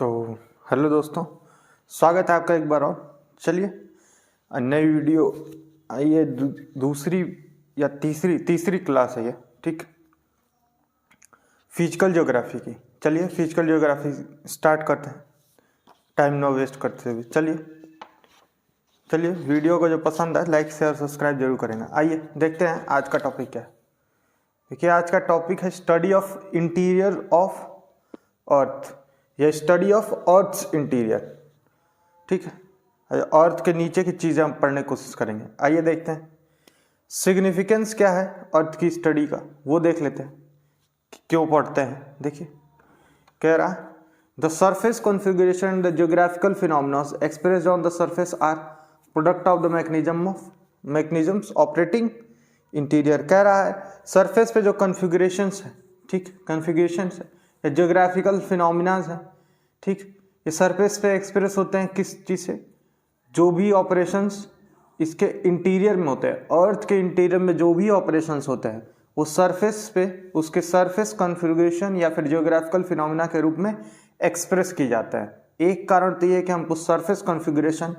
तो हेलो दोस्तों, स्वागत है आपका एक बार और। चलिए नई वीडियो आई है, दूसरी या तीसरी क्लास है ये, ठीक। फिजिकल ज्योग्राफी की। चलिए फिजिकल ज्योग्राफी स्टार्ट करते हैं, टाइम ना वेस्ट करते हुए। चलिए वीडियो को जो पसंद है लाइक शेयर सब्सक्राइब जरूर करेंगे। आइए देखते हैं आज का टॉपिक क्या है। देखिए आज का टॉपिक है स्टडी ऑफ इंटीरियर ऑफ अर्थ, या स्टडी ऑफ अर्थ इंटीरियर, ठीक है। अर्थ के नीचे की चीज़ें हम पढ़ने की कोशिश करेंगे। आइए देखते हैं सिग्निफिकेंस क्या है अर्थ की स्टडी का, वो देख लेते हैं कि क्यों पढ़ते हैं। देखिए कह रहा है the surface configuration the geographical phenomena expressed on the surface are product of the mechanisms operating interior. कह रहा है सरफेस पे जो कॉन्फ़िगरेशंस है, ठीक, कॉन्फ़िगरेशंस है या जियोग्राफिकल फिनोमिनाज है, ठीक, ये सरफेस पे एक्सप्रेस होते हैं किस चीज़ से, जो भी ऑपरेशंस इसके इंटीरियर में होते हैं, अर्थ के इंटीरियर में जो भी ऑपरेशंस होते हैं वो सरफेस पे उसके सरफेस कॉन्फ़िगरेशन या फिर जियोग्राफिकल फिनोमिना के रूप में एक्सप्रेस की जाता है। एक कारण तो ये है कि हमको सरफेस कॉन्फ़िगरेशन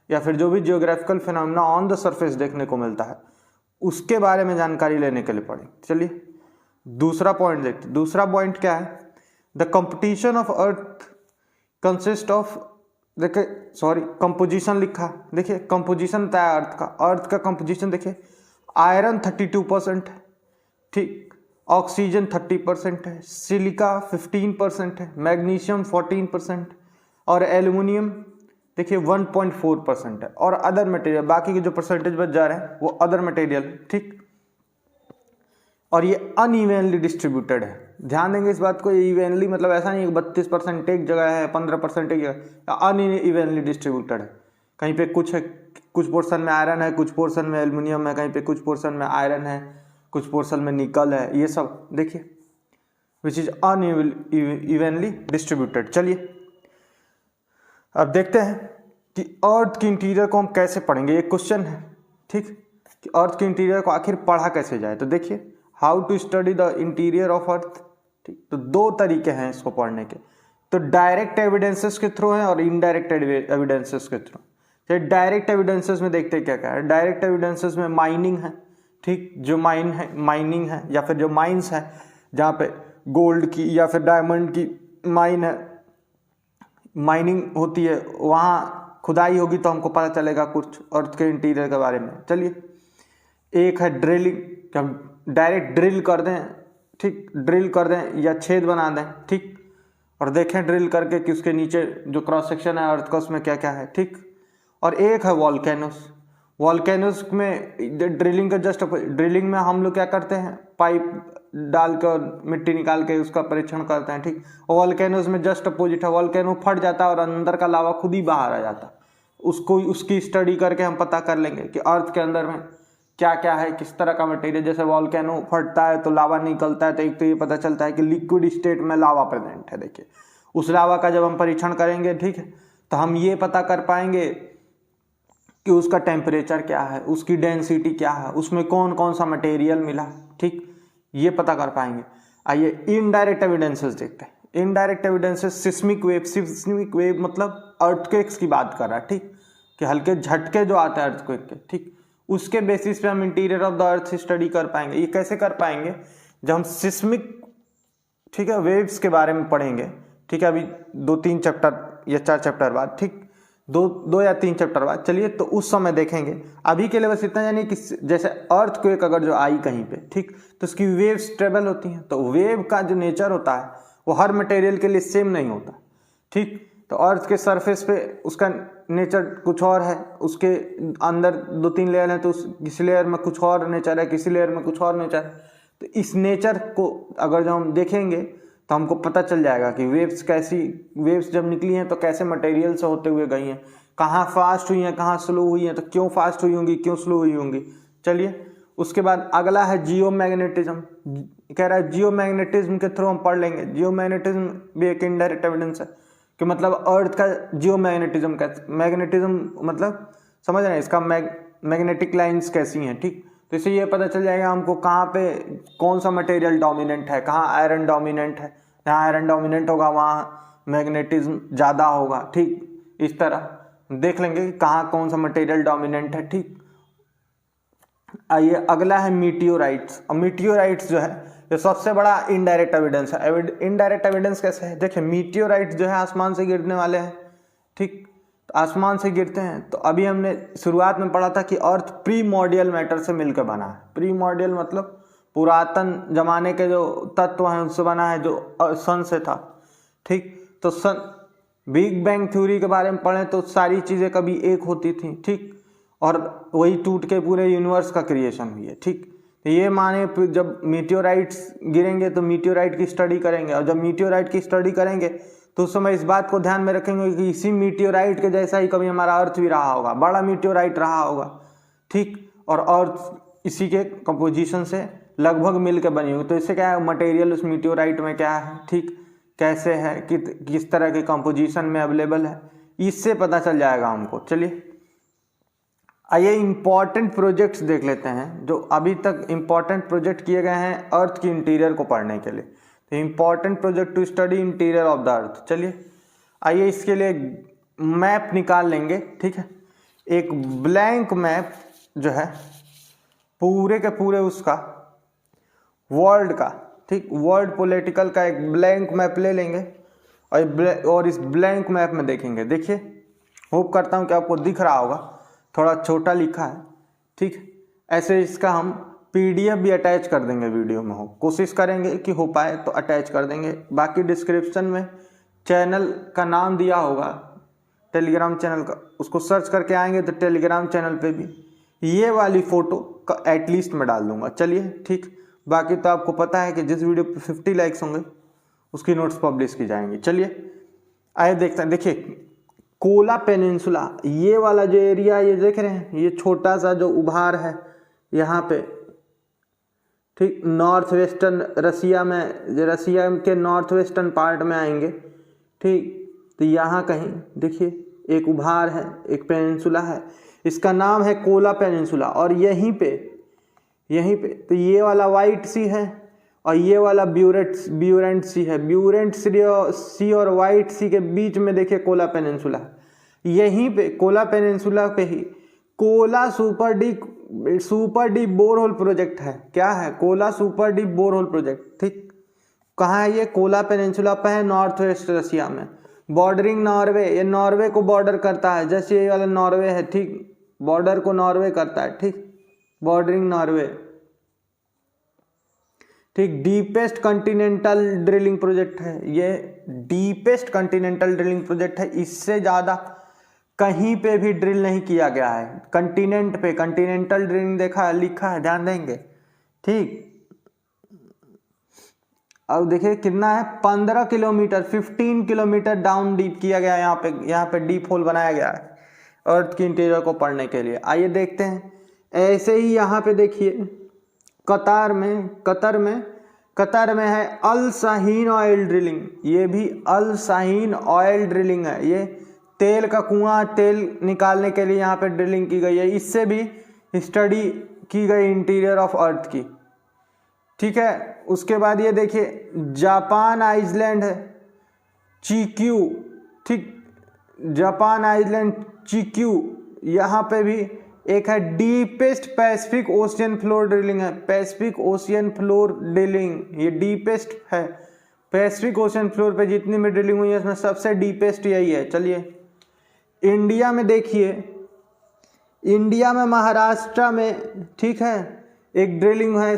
या फिर जो भी geographical phenomena on the surface देखने को मिलता है उसके बारे में जानकारी लेने के लिए पढ़े। चलिए दूसरा पॉइंट देखते हैं। दूसरा पॉइंट क्या है, the competition of earth consist of, देखिए सॉरी कंपोजिशन लिखा, देखिए कंपोजिशन बताया अर्थ का कंपोजिशन देखिए, आयरन 32% है, ठीक, ऑक्सीजन 30% है, सिलिका 15% है, मैग्नीशियम 14% और एल्युमिनियम देखिए 1.4% है, और अदर मटेरियल बाकी के जो परसेंटेज बच जा रहे हैं वो अदर मटेरियल, ठीक। और ये अनइवेनली डिस्ट्रीब्यूटेड है, ध्यान देंगे इस बात को। ये इवेनली मतलब ऐसा नहीं है 32% एक जगह है 15% एक जगह, अनइवेनली डिस्ट्रीब्यूटेड है। कहीं पे कुछ है, कुछ पोर्शन में आयरन है, कुछ पोर्शन में एल्युमिनियम है, कहीं पे कुछ पोर्शन में आयरन है, कुछ पोर्शन में निकल है, ये सब देखिए विच इज अनइवेनली डिस्ट्रीब्यूटेड। चलिए अब देखते हैं कि अर्थ की इंटीरियर को हम कैसे पढ़ेंगे, ये क्वेश्चन है, ठीक, कि अर्थ की इंटीरियर को आखिर पढ़ा कैसे जाए। तो देखिए how to study the interior of earth, ठीक। तो दो तरीके हैं इसको पढ़ने के, तो डायरेक्ट एविडेंसेस के थ्रू हैं और इनडायरेक्ट एविडेंसेस के थ्रू। तो डायरेक्ट एविडेंसेस में देखते हैं क्या क्या है। डायरेक्ट एविडेंसेस में माइनिंग है, ठीक, जो माइनिंग है या फिर जो माइंस है जहाँ पे गोल्ड की या फिर डायमंड की माइन है, माइनिंग होती है, वहाँ खुदाई होगी तो हमको पता चलेगा कुछ अर्थ के इंटीरियर के बारे में। चलिए एक है ड्रिलिंग, कि हम डायरेक्ट ड्रिल कर दें, ठीक, ड्रिल कर दें या छेद बना दें, ठीक, और देखें ड्रिल करके कि उसके नीचे जो क्रॉस सेक्शन है अर्थ का उसमें क्या क्या है, ठीक। और एक है वॉल्केनोस में ड्रिलिंग का जस्ट ड्रिलिंग में हम लोग क्या करते हैं, पाइप डाल कर मिट्टी निकाल के उसका परीक्षण करते हैं, ठीक। और वॉल्केनोस में जस्ट अपोजिट है, वॉल्केनो फट जाता है और अंदर का लावा खुद ही बाहर आ जाता है। उसको उसकी स्टडी करके हम पता कर लेंगे कि अर्थ के अंदर में क्या क्या है, किस तरह का मटेरियल। जैसे वॉल्केनो फटता है तो लावा निकलता है, तो एक तो ये पता चलता है कि लिक्विड स्टेट में लावा प्रेजेंट है। देखिए उस लावा का जब हम परीक्षण करेंगे, ठीक है, तो हम ये पता कर पाएंगे कि उसका टेम्परेचर क्या है, उसकी डेंसिटी क्या है, उसमें कौन कौन सा मटेरियल मिला, ठीक, ये पता कर पाएंगे। आइए इनडायरेक्ट एविडेंसेस देखते हैं। इनडायरेक्ट एविडेंसेस सिस्मिक वेव मतलब अर्थक्वेक्स की बात कर रहा है, ठीक, कि हल्के झटके जो आते हैं अर्थक्वेक के, ठीक, उसके बेसिस पे हम interior of the earth study कर पाएंगे। ये कैसे कर पाएंगे, जब हम सिस्मिक, ठीक है, वेव्स के बारे में पढ़ेंगे, ठीक है, अभी 2-3 चैप्टर या 4 चैप्टर बाद, ठीक, दो या 3 चैप्टर बाद, चलिए तो उस समय देखेंगे। अभी के लिए बस इतना जानिए कि जैसे अर्थक्वेक अगर जो आई कहीं पे, ठीक, तो उसकी वेव्स ट्रेवल होती हैं, तो वेव का जो नेचर होता है वो हर मटेरियल के लिए सेम नहीं होता, ठीक। तो अर्थ के सरफेस पे उसका नेचर कुछ और है, उसके अंदर 2-3 लेयर है, तो किसी लेयर में कुछ और नेचर है, किसी लेयर में कुछ और नेचर है। तो इस नेचर को अगर जब हम देखेंगे तो हमको पता चल जाएगा कि वेव्स जब निकली हैं तो कैसे मटेरियल से होते हुए गई हैं, कहाँ फास्ट हुई हैं, कहाँ स्लो हुई हैं, तो क्यों फास्ट हुई होंगी, क्यों स्लो हुई होंगी। चलिए उसके बाद अगला है जियोमैग्नेटिज्म। कह रहा है जियोमैग्नेटिज्म के थ्रू हम पढ़ लेंगे। जियोमैग्नेटिज्म भी एक इनडायरेक्ट एविडेंस है कि मतलब अर्थ का जियोमैग्नेटिज्म का, मैग्नेटिज्म मतलब समझ रहे हैं, इसका मैग्नेटिक लाइंस कैसी हैं, ठीक। तो इससे ये पता चल जाएगा हमको कहाँ पे कौन सा मटेरियल डोमिनेंट है, कहाँ आयरन डोमिनेंट है, जहाँ आयरन डोमिनेंट होगा वहाँ मैग्नेटिज्म ज़्यादा होगा, ठीक। इस तरह देख लेंगे कि कहाँ कौन सा मटेरियल डोमिनेंट है, ठीक। आइए अगला है मीटियोराइट्स। अब मीटियोराइट्स जो है ये सबसे बड़ा इनडायरेक्ट एविडेंस है। इनडायरेक्ट एविडेंस कैसे है, देखिए मीटियोराइट्स जो है आसमान से गिरने वाले हैं, ठीक। तो आसमान से गिरते हैं, तो अभी हमने शुरुआत में पढ़ा था कि अर्थ प्रीमॉर्डियल मैटर से मिलकर बना है। प्रीमॉर्डियल मतलब पुरातन जमाने के जो तत्व हैं उससे बना है, जो सन से था, ठीक। तो सन बिग बैंग थ्योरी के बारे में पढ़ें तो सारी चीज़ें कभी एक होती थी, ठीक, और वही टूट के पूरे यूनिवर्स का क्रिएशन हुई है, ठीक। तो ये माने जब मीटियोराइट्स गिरेंगे तो मीटियोराइट की स्टडी करेंगे, और जब मीटियोराइट की स्टडी करेंगे तो उस समय इस बात को ध्यान में रखेंगे कि इसी मीटियोराइट के जैसा ही कभी हमारा अर्थ भी रहा होगा, बड़ा मीटियोराइट रहा होगा, ठीक, और अर्थ इसी के कंपोजिशन से लगभग मिलकर बनी होगी। तो इससे क्या है, मटेरियल उस मीटियोराइट में क्या है, ठीक, कैसे है, किस तरह के कंपोजिशन में अवेलेबल है, इससे पता चल जाएगा हमको। चलिए आइए इंपॉर्टेंट प्रोजेक्ट्स देख लेते हैं जो अभी तक इंपॉर्टेंट प्रोजेक्ट किए गए हैं अर्थ की इंटीरियर को पढ़ने के लिए। तो important project to study interior of the earth. चलिए आइए इसके लिए मैप निकाल लेंगे, ठीक है। एक ब्लैंक मैप जो है पूरे के पूरे उसका वर्ल्ड का, ठीक, वर्ल्ड पॉलिटिकल का एक ब्लैंक मैप ले लेंगे और इस ब्लैंक मैप में देखेंगे। देखिए होप करता हूँ कि आपको दिख रहा होगा, थोड़ा छोटा लिखा है, ठीक। ऐसे इसका हम PDF भी अटैच कर देंगे वीडियो में, हो कोशिश करेंगे कि हो पाए तो अटैच कर देंगे। बाकी डिस्क्रिप्शन में चैनल का नाम दिया होगा टेलीग्राम चैनल का, उसको सर्च करके आएंगे तो टेलीग्राम चैनल पे भी ये वाली फ़ोटो का एटलीस्ट मैं डाल दूंगा। चलिए ठीक, बाकी तो आपको पता है कि जिस वीडियो पे 50 लाइक्स होंगे उसकी नोट्स पब्लिश की जाएंगी। चलिए आइए देखते हैं। देखिए कोला पेनिनसुला, ये वाला जो एरिया ये देख रहे हैं, ये छोटा सा जो उभार है यहाँ पे, ठीक, नॉर्थ वेस्टर्न रसिया में, रसिया के नॉर्थ वेस्टर्न पार्ट में आएंगे, ठीक। तो यहाँ कहीं देखिए एक उभार है, एक पेनिनसुला है, इसका नाम है कोला पेनिनसुला। और यहीं पे तो ये वाला वाइट सी है और ये वाला ब्यूरेंट सी है। ब्यूरेंट सी और वाइट सी के बीच में देखिए कोला पेनिनसुला। यहीं पे कोला पेनिनसुला पे ही Kola super deep borehole project है। क्या है? Kola super deep borehole project, ठीक। कहाँ है ये? कोला पेनिनसुला पे है, नॉर्थ वेस्ट रसिया में, बॉर्डरिंग नॉर्वे। ये नॉर्वे को बॉर्डर करता है, जैसे ये वाला नॉर्वे है, ठीक, बॉर्डर को नॉर्वे करता है, ठीक, बॉर्डरिंग नॉर्वे, ठीक। डीपेस्ट कंटिनेंटल ड्रिलिंग प्रोजेक्ट है ये, डीपेस्ट कंटिनेंटल ड्रिलिंग प्रोजेक्ट है। इससे ज़्यादा कहीं पे भी ड्रिल नहीं किया गया है कंटिनेंट पे। कंटिनेंटल ड्रिलिंग देखा है, लिखा है, ध्यान देंगे, ठीक। अब देखिए कितना है, 15 किलोमीटर, 15 किलोमीटर डाउन डीप किया गया। यहाँ पे डीप होल बनाया गया है अर्थ की इंटीरियर को पढ़ने के लिए। आइए देखते हैं। ऐसे ही यहाँ पे देखिए कतर में है अल शाहीन ऑयल ड्रिलिंग। ये भी अल शाहीन ऑयल ड्रिलिंग है। ये तेल का कुआं, तेल निकालने के लिए यहाँ पे ड्रिलिंग की गई है। इससे भी स्टडी की गई इंटीरियर ऑफ अर्थ की, ठीक है। उसके बाद ये देखिए जापान आइलैंड है चिक्यू, ठीक, जापान आइलैंड चिक्यू। यहाँ पे भी एक है deepest Pacific ocean floor drilling है। पैसिफिक ओशियन फ्लोर ड्रिलिंग ये डीपेस्ट है। पैसिफिक ओशियन फ्लोर पे जितनी भी ड्रिलिंग हुई है उसमें सबसे डीपेस्ट यही है। चलिए इंडिया में देखिए, इंडिया में महाराष्ट्र में, ठीक है, एक ड्रिलिंग है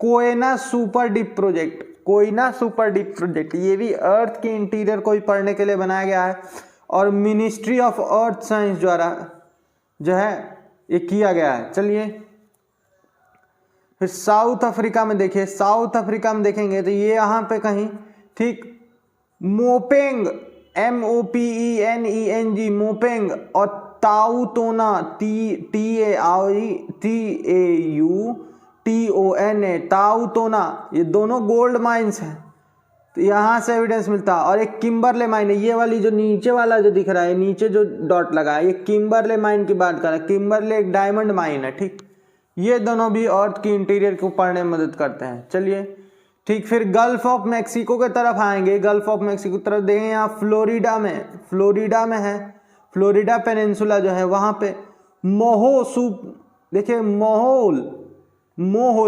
Koyna super deep project. Koyna super deep project ये भी अर्थ की इंटीरियर को ही पढ़ने के लिए बनाया गया है और मिनिस्ट्री ऑफ अर्थ साइंस द्वारा जो है ये किया गया है। चलिए फिर साउथ अफ्रीका में देखिए, साउथ अफ्रीका में देखेंगे तो ये यहाँ पे कहीं, ठीक, मोपेंग MOPENENG मोपेंग और ताउतोना TAUTONA ताउतोना, ये दोनों गोल्ड माइंस हैं। तो यहाँ से एविडेंस मिलता है। और एक किम्बरले माइन है, ये वाली जो नीचे वाला जो दिख रहा है, नीचे जो डॉट लगा है, ये किम्बरले माइन की बात कर रहा है। किम्बरले एक डायमंड माइन है, ठीक। ये दोनों भी अर्थ की इंटीरियर को पढ़ने में मदद करते हैं। चलिए ठीक, फिर गल्फ ऑफ मैक्सिको की तरफ आएंगे, गल्फ ऑफ मैक्सिको की तरफ देखें, यहाँ फ्लोरिडा में है, फ्लोरिडा पेनिनसुला जो है वहाँ पे देखिए मोहोल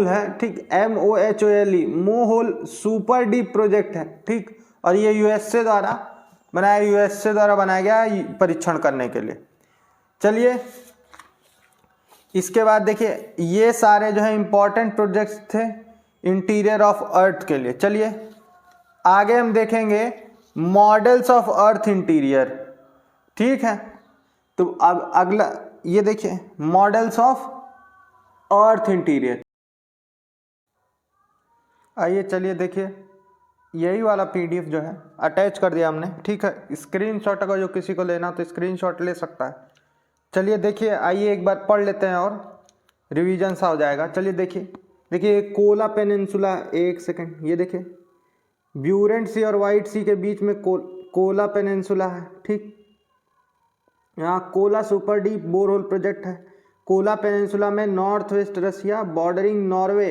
है, ठीक, MOHOLE, मोहोल सुपर डीप प्रोजेक्ट है, ठीक, और ये यूएसए द्वारा बनाया गया परीक्षण करने के लिए। चलिए इसके बाद देखिए ये सारे जो है इंपॉर्टेंट प्रोजेक्ट्स थे इंटीरियर ऑफ अर्थ के लिए। चलिए आगे हम देखेंगे मॉडल्स ऑफ अर्थ इंटीरियर, ठीक है। तो अब अगला ये देखिए मॉडल्स ऑफ अर्थ इंटीरियर। आइए चलिए देखिए यही वाला PDF जो है अटैच कर दिया हमने, ठीक है। स्क्रीनशॉट अगर जो किसी को लेना तो स्क्रीनशॉट ले सकता है। चलिए देखिए, आइए एक बार पढ़ लेते हैं और रिवीजन सा हो जाएगा। चलिए देखिए कोला पेनिनसुला, एक सेकंड, ये देखिए ब्यूरेंट सी और वाइट सी के बीच में कोला पेनिनसुला है, ठीक। यहाँ Cola super deep borehole project है कोला पेनिनसुला में, नॉर्थ वेस्ट रसिया बॉर्डरिंग नॉर्वे,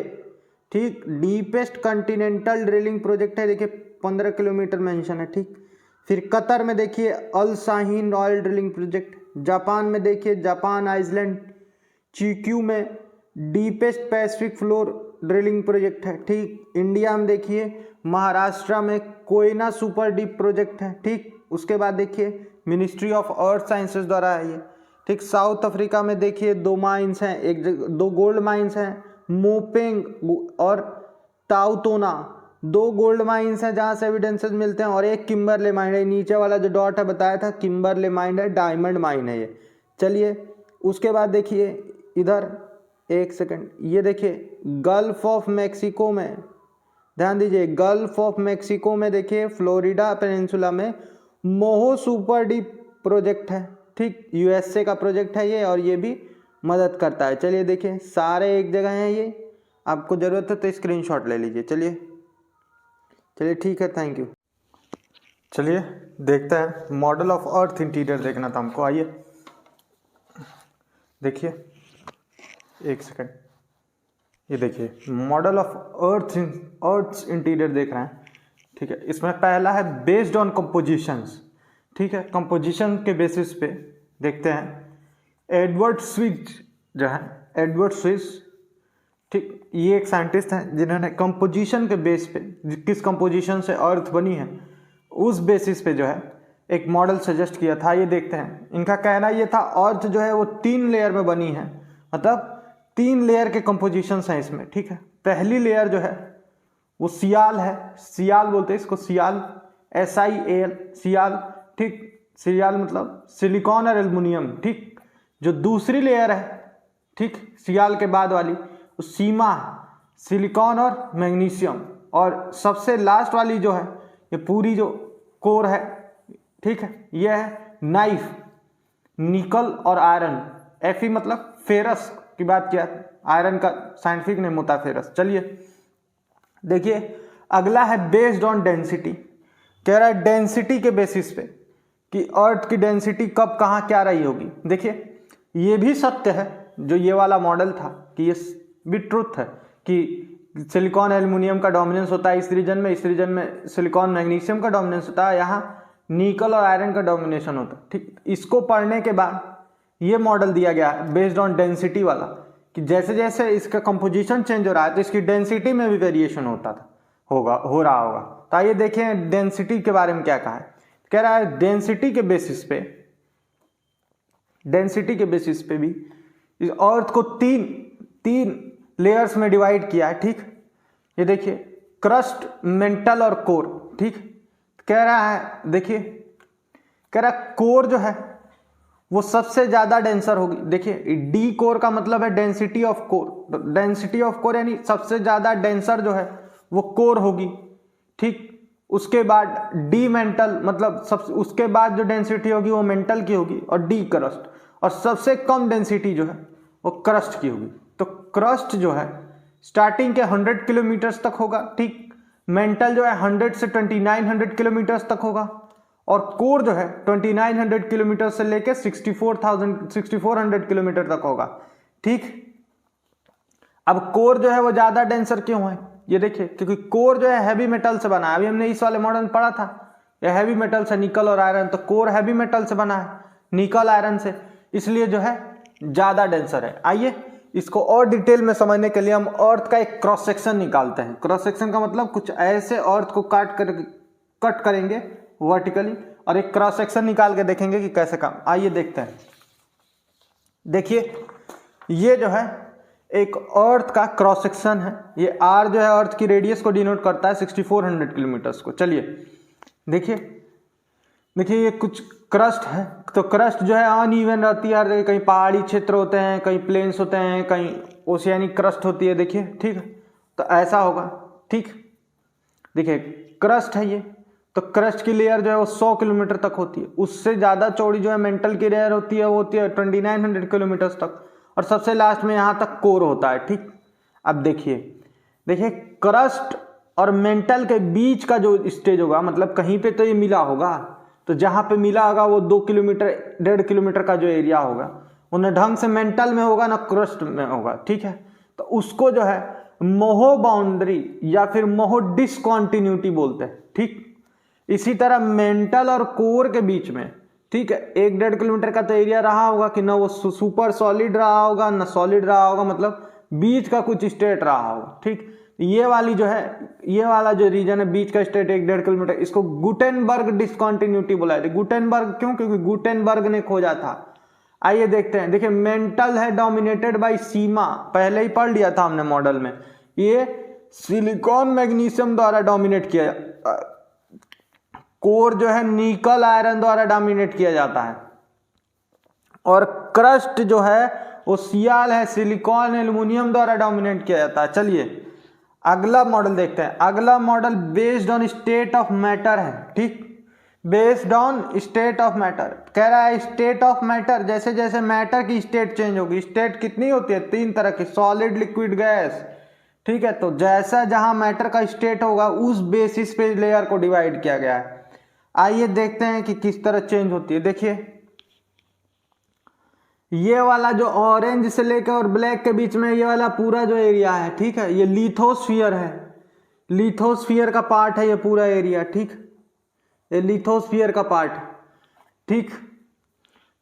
ठीक। डीपेस्ट कंटिनेंटल ड्रिलिंग प्रोजेक्ट है, देखिए 15 किलोमीटर मेंशन है, ठीक। फिर कतर में देखिए Al Shaheen oil drilling project, Japan में देखिए जापान आइसलैंड चिक्यू में deepest Pacific floor drilling project है, ठीक। इंडिया में देखिए महाराष्ट्र में कोयना सुपर डीप प्रोजेक्ट है, ठीक। उसके बाद देखिए मिनिस्ट्री ऑफ अर्थ साइंसेस द्वारा है ये, ठीक। साउथ अफ्रीका में देखिए 2 माइंस हैं, 2 गोल्ड माइंस हैं, मोपेंग और ताउतोना, 2 गोल्ड माइंस हैं जहाँ से एविडेंसेस मिलते हैं, और एक किम्बरले माइन है, नीचे वाला जो डॉट है बताया था किम्बरले माइन है, डायमंड माइन है ये। चलिए उसके बाद देखिए इधर, एक सेकंड, ये देखिए गल्फ ऑफ मैक्सिको में, ध्यान दीजिए गल्फ ऑफ मैक्सिको में देखिए फ्लोरिडा पेनिनसुला में मोहो सुपर डीप प्रोजेक्ट है, ठीक। यूएसए का प्रोजेक्ट है ये, और ये भी मदद करता है। चलिए देखिए सारे एक जगह हैं, ये आपको ज़रूरत है तो स्क्रीनशॉट ले लीजिए। चलिए ठीक है, थैंक यू। चलिए देखते हैं मॉडल ऑफ अर्थ इंटीरियर देखना था हमको। आइए देखिए, एक सेकंड, ये देखिए मॉडल ऑफ अर्थ इंटीरियर देख रहे हैं, ठीक है। इसमें पहला है बेस्ड ऑन कंपोजिशंस, ठीक है। कंपोजिशन के बेसिस पे देखते हैं एडवर्ड स्विस जो है, एडवर्ड स्विस, ठीक, ये एक साइंटिस्ट हैं जिन्होंने कंपोजिशन के बेस पे, किस कंपोजिशन से अर्थ बनी है उस बेसिस पे जो है एक मॉडल सजेस्ट किया था। ये देखते हैं, इनका कहना ये था अर्थ जो है वो 3 लेयर में बनी है, मतलब 3 लेयर के कंपोजिशंस हैं इसमें, ठीक है। पहली लेयर जो है वो सियाल है, सियाल बोलते हैं इसको, सियाल, SIAL, सियाल, ठीक। सियाल मतलब सिलिकॉन और एल्युमिनियम, ठीक। जो दूसरी लेयर है, ठीक, सियाल के बाद वाली, वो सीमा, सिलिकॉन और मैग्नीशियम, और सबसे लास्ट वाली जो है ये पूरी जो कोर है, ठीक है, ये है नाइफ, निकल और आयरन, Fe मतलब फेरस की बात किया, आयरन का साइंटिफिक नेम होता है फेरस। चलिए देखिए अगला है बेस्ड ऑन डेंसिटी, कह रहा है डेंसिटी के बेसिस पे कि अर्थ की डेंसिटी कब कहाँ क्या रही होगी। देखिए ये भी सत्य है जो ये वाला मॉडल था, कि ये भी ट्रुथ है कि सिलिकॉन एल्युमिनियम का डोमिनेंस होता है इस रीजन में, इस रीजन में सिलिकॉन मैग्नीशियम का डोमिनेंस होता है, यहाँ निकल और आयरन का डोमिनेशन होता है, ठीक। इसको पढ़ने के बाद ये मॉडल दिया गया है बेस्ड ऑन डेंसिटी वाला, कि जैसे जैसे इसका कंपोजिशन चेंज हो रहा है तो इसकी डेंसिटी में भी वेरिएशन हो रहा होगा। तो आइए देखें डेंसिटी के बारे में क्या कहा है। कह रहा है डेंसिटी के बेसिस पे भी इस अर्थ को तीन लेयर्स में डिवाइड किया है, ठीक। ये देखिए क्रस्ट, मेंटल और कोर, ठीक। कह रहा है देखिए, कह रहा है कोर जो है वो सबसे ज्यादा डेंसर होगी। देखिए डी कोर का मतलब है density of core, density of core यानी सबसे ज्यादा डेंसर जो है वो कोर होगी, ठीक। उसके बाद डी मेंटल मतलब उसके बाद जो डेंसिटी होगी वो मेंटल की होगी, और डी क्रस्ट, और सबसे कम डेंसिटी जो है वो क्रस्ट की होगी। तो क्रस्ट जो है स्टार्टिंग के 100 किलोमीटर्स तक होगा, ठीक। मेंटल जो है 100 से 2900 किलोमीटर्स तक होगा, और कोर जो है 2900 किलोमीटर से लेके 6400 किलोमीटर तक होगा, ठीक। अब कोर जो है वो ज्यादा डेंसर क्यों है? ये देखिए, क्योंकि कोर जो है हैवी मेटल से बना है, अभी हमने इस वाले मॉडल में पढ़ा था ये हैवी मेटल से, निकल और आयरन, तो कोर हैवी मेटल से बना है, निकल आयरन से, इसलिए जो है ज्यादा डेंसर है। आइए इसको और डिटेल में समझने के लिए हम अर्थ का एक क्रॉस सेक्शन निकालते हैं। क्रॉस सेक्शन का मतलब कुछ ऐसे अर्थ को कट करेंगे वर्टिकली और एक क्रॉस सेक्शन निकाल के देखेंगे कि कैसे काम। आइए देखते हैं। देखिए ये जो है एक अर्थ का क्रॉस सेक्शन है, ये आर जो है अर्थ की रेडियस को डिनोट करता है 6400 किलोमीटर्स को। चलिए देखिए ये कुछ क्रस्ट है, तो क्रस्ट जो है अनइवन रहती है हर जगह, कहीं पहाड़ी क्षेत्र होते हैं, कहीं प्लेन्स होते हैं, कहीं ओशियानिक क्रस्ट होती है। देखिए ठीक है, तो ऐसा होगा। ठीक, देखिए क्रस्ट है ये, तो क्रस्ट की लेयर जो है वो 100 किलोमीटर तक होती है। उससे ज़्यादा चौड़ी जो है मेंटल की लेयर होती है, वो होती है 2900 किलोमीटर तक, और सबसे लास्ट में यहाँ तक कोर होता है। ठीक, अब देखिए क्रस्ट और मेंटल के बीच का जो स्टेज होगा, मतलब कहीं पे तो ये मिला होगा, तो जहाँ पे मिला होगा वो 2 किलोमीटर 1.5 किलोमीटर का जो एरिया होगा वो न ढंग से मेंटल में होगा ना क्रस्ट में होगा। ठीक है, तो उसको जो है मोहो बाउंड्री या फिर मोहो डिसकॉन्टिन्यूटी बोलते हैं। ठीक, इसी तरह मेंटल और कोर के बीच में, ठीक है, 1-1.5 किलोमीटर का तो एरिया रहा होगा कि ना वो सुपर सॉलिड रहा होगा ना सॉलिड रहा होगा, मतलब बीच का कुछ स्टेट रहा होगा। ठीक, ये वाली जो है, ये वाला जो रीजन है बीच का स्टेट 1-1.5 किलोमीटर, इसको गुटेनबर्ग डिसकॉन्टिन्यूटी बोला जाता है। गुटेनबर्ग क्यों? क्योंकि गुटेनबर्ग ने खोजा था। आइए देखते हैं। देखिए मेंटल है डोमिनेटेड बाय सीमा, पहले ही पढ़ लिया था हमने मॉडल में, ये सिलिकॉन मैग्नीशियम द्वारा डोमिनेट किया, कोर जो है निकल आयरन द्वारा डोमिनेट किया जाता है, और क्रस्ट जो है वो सियाल है सिलिकॉन एल्युमिनियम द्वारा डोमिनेट किया जाता है। चलिए अगला मॉडल देखते हैं। अगला model based on state of matter है। ठीक, based on state of matter कह रहा है। स्टेट ऑफ मैटर, जैसे जैसे मैटर की स्टेट चेंज होगी, स्टेट कितनी होती है? 3 तरह की, सॉलिड, लिक्विड, गैस। ठीक है, तो जैसा जहां मैटर का स्टेट होगा उस बेसिस पे लेयर को डिवाइड किया गया है। आइए देखते हैं कि किस तरह चेंज होती है। देखिए ये वाला जो ऑरेंज से लेकर और ब्लैक के बीच में ये वाला पूरा जो एरिया है, ठीक है, ये लिथोस्फीयर है, लिथोस्फीयर का पार्ट है ये पूरा एरिया। ठीक, ये लिथोस्फीयर का पार्ट। ठीक,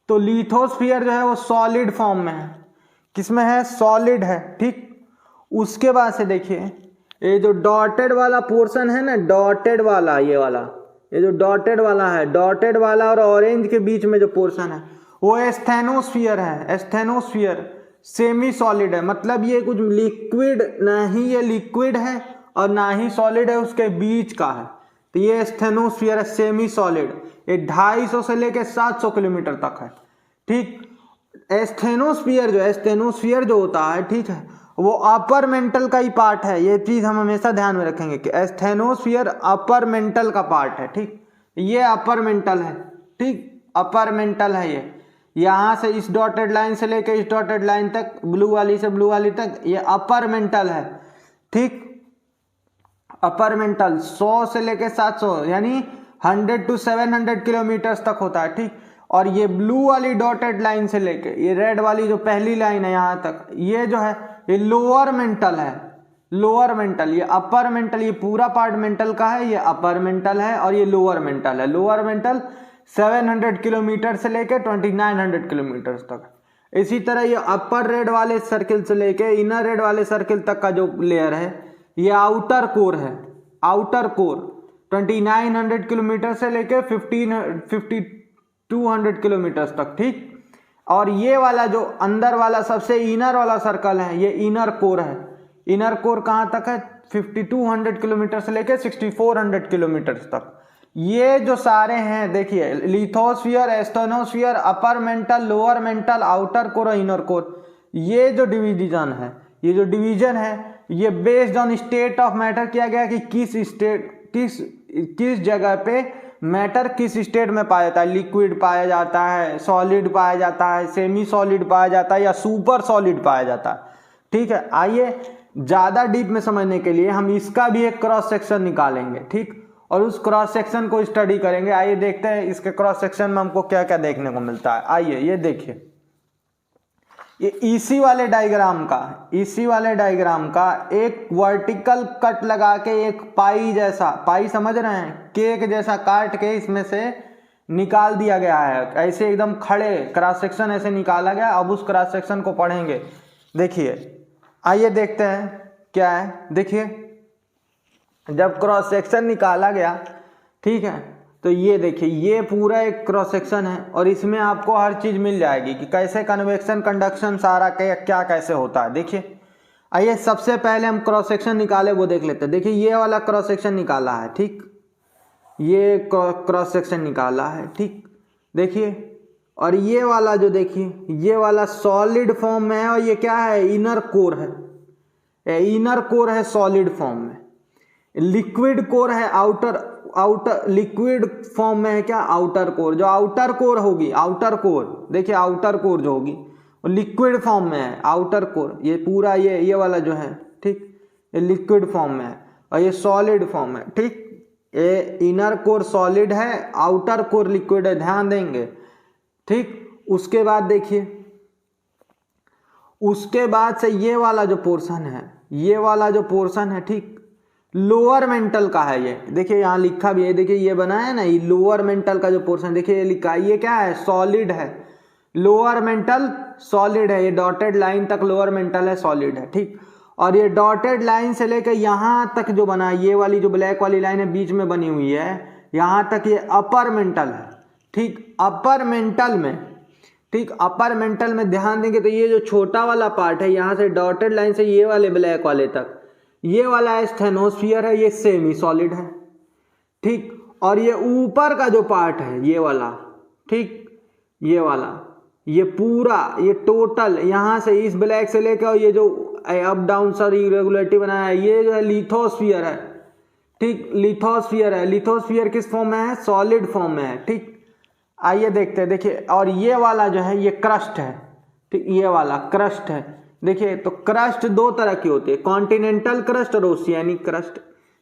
तो लिथोस्फीयर जो है वो सॉलिड फॉर्म में है, किसमें है? सॉलिड है। ठीक, उसके बाद से देखिए ये जो डॉटेड वाला पोर्शन है ना, डॉटेड वाला, ये जो डॉटेड वाला है, डॉटेड वाला और ऑरेंज के बीच में जो पोर्शन है वो एस्थेनोस्फीयर है। एस्थेनोस्फीयर सेमी सॉलिड है, मतलब ये कुछ लिक्विड, ना ही ये लिक्विड है और ना ही सॉलिड है, उसके बीच का है, तो ये एस्थेनोस्फीयर है, सेमी सॉलिड। ये 250 से लेकर 700 किलोमीटर तक है। ठीक, एस्थेनोस्फीयर जो होता है, ठीक है, वो अपर मेंटल का ही पार्ट है। ये चीज हम हमेशा ध्यान में रखेंगे कि एस्थेनोस्फीयर अपर मेंटल का पार्ट है। ठीक, ये अपर मेंटल है। ठीक, अपर मेंटल है ये, यहां से इस डॉटेड लाइन से लेकर इस डॉटेड लाइन तक, ब्लू वाली से ब्लू वाली तक, ये अपर मेंटल है। ठीक, अपर मेंटल 100 से लेकर 700 यानी 100 to 700 किलोमीटर तक होता है। ठीक, और ये ब्लू वाली डॉटेड लाइन से लेके ये रेड वाली जो पहली लाइन है यहां तक, ये जो है ये लोअर मेंटल है। लोअर मेंटल, ये अपर मेंटल, ये पूरा पार्ट मेंटल का है, ये अपर मेंटल है, और ये लोअर मेंटल है। लोअर मेंटल 700 किलोमीटर से लेकर 2900 किलोमीटर तक। इसी तरह ये अपर रेड वाले सर्किल से लेके इनर रेड वाले सर्किल तक का जो लेयर है ये आउटर कोर है। आउटर कोर 2900 किलोमीटर से लेके 5200 किलोमीटर तक। ठीक, और ये वाला जो अंदर वाला सबसे इनर वाला सर्कल है ये इनर कोर है। इनर कोर कहाँ तक है? 5200 किलोमीटर से लेके 6400 किलोमीटर तक। ये जो सारे हैं देखिए, lithosphere, asthenosphere, upper mantle, lower mental, outer core और इनर कोर, ये जो डिवीजन है, ये जो डिवीजन है ये based on state of matter किया गया कि किस जगह पे मैटर किस स्टेट में पाया जाता है। लिक्विड पाया जाता है, सॉलिड पाया जाता है, सेमी सॉलिड पाया जाता है, या सुपर सॉलिड पाया जाता है। ठीक है, आइए ज्यादा डीप में समझने के लिए हम इसका भी एक क्रॉस सेक्शन निकालेंगे। ठीक, और उस क्रॉस सेक्शन को स्टडी करेंगे। आइए देखते हैं इसके क्रॉस सेक्शन में हमको क्या क्या देखने को मिलता है। आइए ये देखिए, ये इसी वाले डायग्राम का एक वर्टिकल कट लगा के एक पाई जैसा, पाई समझ रहे हैं, केक जैसा काट के इसमें से निकाल दिया गया है। ऐसे एकदम खड़े क्रॉस सेक्शन ऐसे निकाला गया। अब उस क्रॉस सेक्शन को पढ़ेंगे। देखिए, आइए देखते हैं क्या है। देखिए, जब क्रॉस सेक्शन निकाला गया, ठीक है, तो ये देखिए, ये पूरा एक क्रॉस सेक्शन है और इसमें आपको हर चीज मिल जाएगी कि कैसे कन्वेक्शन, कंडक्शन, सारा क्या कैसे होता है। देखिए, आइए सबसे पहले हम क्रॉस सेक्शन निकाले वो देख लेते हैं। देखिए, ये वाला क्रॉस सेक्शन निकाला है, ठीक, ये क्रॉस सेक्शन निकाला है, ठीक, देखिए। और ये वाला जो देखिए, ये वाला सॉलिड फॉर्म में है और ये क्या है, इनर कोर है, इनर कोर है सॉलिड फॉर्म में। लिक्विड कोर है आउटर लिक्विड फॉर्म में है क्या, आउटर कोर। जो आउटर कोर होगी, आउटर कोर, देखिए आउटर कोर जो होगी वो लिक्विड फॉर्म में है, आउटर कोर। ये पूरा ये वाला जो है, ठीक, ये लिक्विड फॉर्म में है और ये सॉलिड फॉर्म में, ठीक। ये इनर कोर सॉलिड है, आउटर कोर लिक्विड है, ध्यान देंगे, ठीक। उसके बाद देखिए, उसके बाद से ये वाला जो पोर्शन है, ये वाला जो पोर्शन है, ठीक, लोअर मेंटल का है। ये देखिए यहाँ लिखा भी है, देखिए ये बना है ना, ये लोअर मेंटल का जो पोर्शन, देखिए ये लिखा है, ये क्या है, सॉलिड है, लोअर मेंटल सॉलिड है। ये डॉटेड लाइन तक लोअर मेंटल है, सॉलिड है, ठीक। और ये डॉटेड लाइन से लेकर यहाँ तक जो बना है, ये वाली जो ब्लैक वाली लाइन है बीच में बनी हुई है, यहाँ तक ये अपर मेंटल है, ठीक। अपर मेंटल में, ठीक, अपर मेंटल में ध्यान देंगे तो ये जो छोटा वाला पार्ट है, यहाँ से डॉटेड लाइन से ये वाले ब्लैक वाले तक, ये वाला स्टेनोस्फीयर है, ये सेमी सॉलिड है, ठीक। और ये ऊपर का जो पार्ट है, ये वाला, ठीक, ये वाला, ये पूरा, ये टोटल यहाँ से इस ब्लैक से लेकर और ये जो अप डाउन सर इरेगुलरिटी बनाया है, ये जो है लिथोस्फीयर है, ठीक, लिथोस्फीयर है। लिथोस्फीयर किस फॉर्म में है, सॉलिड फॉर्म में है, ठीक। आइए देखते हैं, देखिए, और ये वाला जो है ये क्रस्ट है, ठीक, ये वाला क्रस्ट है। देखिए, तो क्रस्ट दो तरह की होती है, कॉन्टिनेंटल क्रस्ट और ओशियानिक क्रस्ट।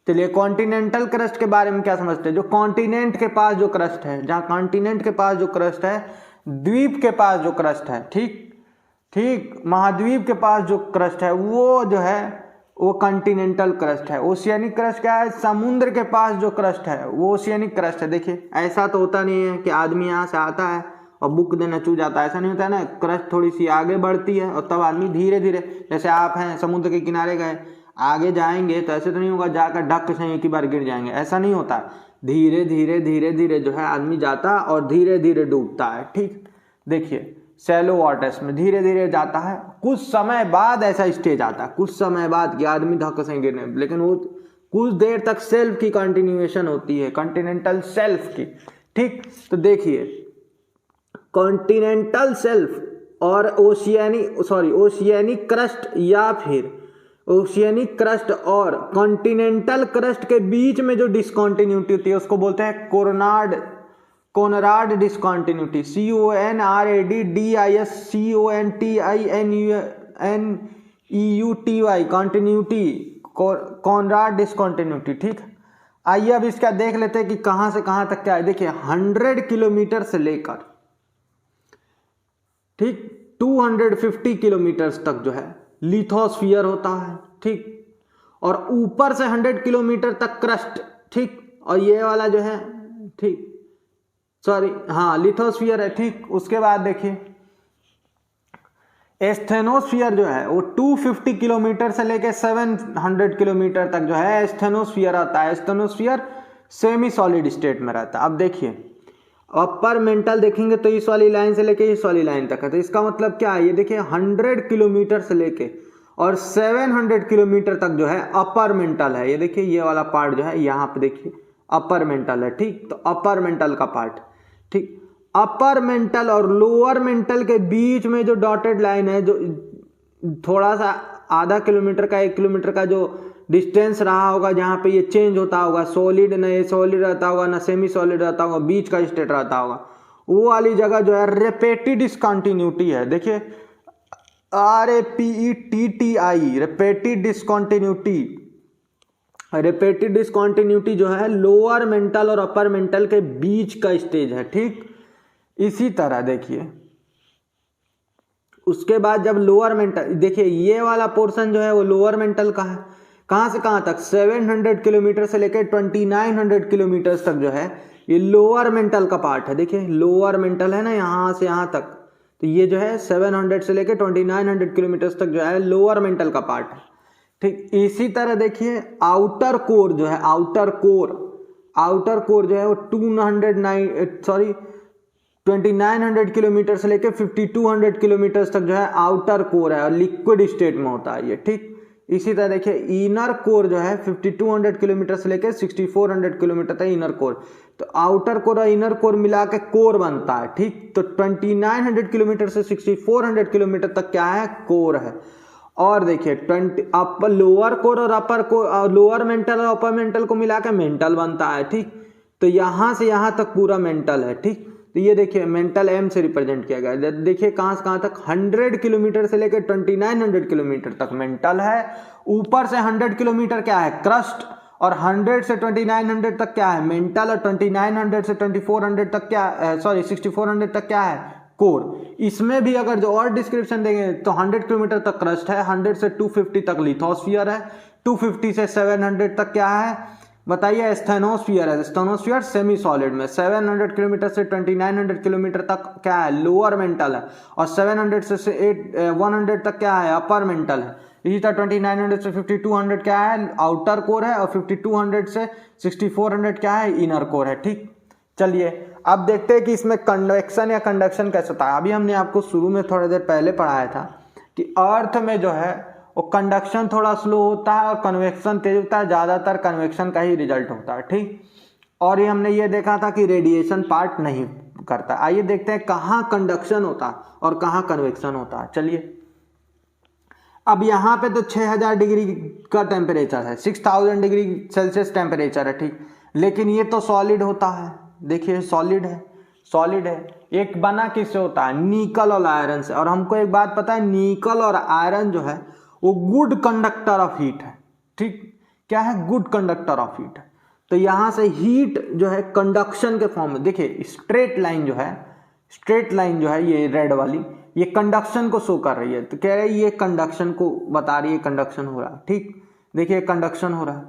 चलिए, कॉन्टिनेंटल क्रस्ट के बारे में क्या समझते हैं, जो कॉन्टिनेंट के पास जो क्रस्ट है, जहाँ कॉन्टिनेंट के पास जो क्रस्ट है, द्वीप के पास जो क्रस्ट है, ठीक, ठीक, महाद्वीप के पास जो क्रस्ट है वो जो है वो कॉन्टिनेंटल क्रस्ट है। ओशियानिक क्रस्ट क्या है, समुद्र के पास जो क्रस्ट है वो ओशियानिक क्रस्ट है। देखिए, ऐसा तो होता नहीं है कि आदमी यहाँ से आता है और बुक देना चू जाता है, ऐसा नहीं होता है ना। क्रस्ट थोड़ी सी आगे बढ़ती है और तब आदमी धीरे धीरे, जैसे आप हैं समुद्र के किनारे गए, आगे जाएंगे तो ऐसे तो नहीं होगा जाकर ढक से एक ही बार गिर जाएंगे, ऐसा नहीं होता। धीरे धीरे धीरे धीरे जो है आदमी जाता और धीरे धीरे डूबता है, ठीक। देखिए, शैलो वाटर्स में धीरे धीरे जाता है, कुछ समय बाद ऐसा स्टेज आता है, कुछ समय बाद कि आदमी धक से गिरने, लेकिन वो कुछ देर तक सेल्फ की कंटिन्यूएशन होती है, कॉन्टिनेंटल सेल्फ की, ठीक। तो देखिए, कॉन्टिनेंटल सेल्फ और ओशियानिक क्रस्ट या फिर ओशियानिक क्रस्ट और कॉन्टिनेंटल क्रस्ट के बीच में जो डिस्कॉन्टिन्यूटी होती है उसको बोलते हैं Conrad discontinuity, CONRAD continuity, Conrad discontinuity, ठीक। आइए अब इसका देख लेते हैं कि कहां से कहां तक क्या है। देखिए, 100 किलोमीटर से लेकर, ठीक, 250 किलोमीटर तक जो है लिथोस्फीयर होता है, ठीक। और ऊपर से 100 किलोमीटर तक क्रस्ट, ठीक। और ये वाला जो है, ठीक, सॉरी, हाँ, लिथोस्फीयर है, ठीक। उसके बाद देखिए, स्टेनोस्फीयर जो है वो 250 किलोमीटर से लेकर 700 किलोमीटर तक जो है स्टेनोस्फीयर आता है। स्टेनोस्फीयर सेमी सॉलिड स्टेट में रहता है। अब देखिए, अपर मेंटल देखेंगे तो इस वाली लाइन से लेके इस वाली लाइन तक है, तो इसका मतलब क्या है, ये देखिए 100 किलोमीटर से लेके और 700 किलोमीटर तक जो है अपर मेंटल है। ये देखिए, ये वाला पार्ट जो है यहाँ पे देखिए अपर मेंटल है, ठीक। तो अपर मेंटल का पार्ट, ठीक। अपर मेंटल और लोअर मेंटल के बीच में जो डॉटेड लाइन है, जो थोड़ा सा आधा किलोमीटर का 1 किलोमीटर का जो डिस्टेंस रहा होगा, जहाँ पे ये चेंज होता होगा, सॉलिड न ये सॉलिड रहता होगा ना सेमी सॉलिड रहता होगा, बीच का स्टेट रहता होगा, वो वाली जगह जो है रेपेटिड डिस्कंटिन्यूटी है। देखिए, RAPETTI, रेपेटिड डिस्कंटिन्यूटी। रेपेटिड डिस्कंटिन्यूटी जो है लोअर मेंटल और अपर मेंटल के बीच का स्टेज है, ठीक। इसी तरह देखिए, उसके बाद जब लोअर मेंटल, देखिए ये वाला पोर्शन जो है वो लोअर मेंटल का है। कहाँ से कहाँ तक? 700 किलोमीटर से लेकर 2900 किलोमीटर तक जो है ये लोअर मेंटल का पार्ट है। देखिए लोअर मेंटल है ना, यहाँ से यहाँ तक, तो ये जो है 700 से लेकर 2900 किलोमीटर तक जो है लोअर मेंटल का पार्ट है। ठीक, इसी तरह देखिए आउटर कोर जो है, आउटर कोर जो है वो 2900 किलोमीटर से लेकर 5200 किलोमीटर तक जो है आउटर कोर है और लिक्विड स्टेट में होता है ये। ठीक, इसी तरह देखिए इनर कोर जो है 5200 किलोमीटर से लेकर 6400 किलोमीटर तक इनर कोर। तो आउटर कोर और इनर कोर मिला के कोर बनता है। ठीक, तो 2900 किलोमीटर से 6400 किलोमीटर तक क्या है? कोर है। और देखिए लोअर कोर और अपर कोर, लोअर मेंटल और अपर मेंटल को मिला के मेंटल बनता है। ठीक, तो यहां से यहां तक पूरा मेंटल है। ठीक, तो ये देखिए मेंटल एम से रिप्रेजेंट किया गया। देखिए कहां से कहां तक? 100 किलोमीटर से लेकर 2900 किलोमीटर तक मेंटल है। ऊपर से 100 किलोमीटर क्या है? क्रस्ट, और 100 से 2900 तक क्या है? मेंटल, और 2900 से 2400 तक क्या, 6400 तक क्या है? कोर। इसमें भी अगर जो और डिस्क्रिप्शन देंगे तो 100 किलोमीटर तक क्रस्ट है, 100 से 250 तक लिथोस्फीयर है, 250 से 700 तक क्या है बताइए? स्टेनोस्फीयर है। स्टेनोस्फीयर सेमी सॉलिड में 700 किलोमीटर से 2900 किलोमीटर तक क्या है? लोअर मेंटल है, और 700 से 100 तक क्या है? अपर मेंटल है। इसी तरह 2900 से 5200 क्या है? आउटर कोर है, और 5200 से 6400 क्या है? इनर कोर है। ठीक, चलिए अब देखते हैं कि इसमें कन्वेक्शन या कंडक्शन कैसे होता है। अभी हमने आपको शुरू में थोड़ी देर पहले पढ़ाया था कि अर्थ में जो है वो कंडक्शन थोड़ा स्लो होता है और कन्वेक्शन तेज होता है। ज़्यादातर कन्वेक्शन का ही रिजल्ट होता है। ठीक, और ये हमने ये देखा था कि रेडिएशन पार्ट नहीं करता। आइए देखते हैं कहाँ कंडक्शन होता है और कहाँ कन्वेक्शन होता है। चलिए अब यहाँ पे तो 6000 डिग्री का टेम्परेचर है, 6000 डिग्री सेल्सियस टेम्परेचर है। ठीक, लेकिन ये तो सॉलिड होता है। देखिए सॉलिड है। एक बना किससे होता है? निकल और आयरन से। और हमको एक बात पता है, निकल और आयरन जो है वो गुड कंडक्टर ऑफ हीट है। ठीक, क्या है? गुड कंडक्टर ऑफ हीट है। तो यहां से हीट जो है कंडक्शन के फॉर्म में, देखिए स्ट्रेट लाइन जो है ये रेड वाली, ये कंडक्शन को शो कर रही है। तो कह रहे हैं ये कंडक्शन को बता रही है, कंडक्शन हो रहा है। ठीक, देखिए कंडक्शन हो रहा है।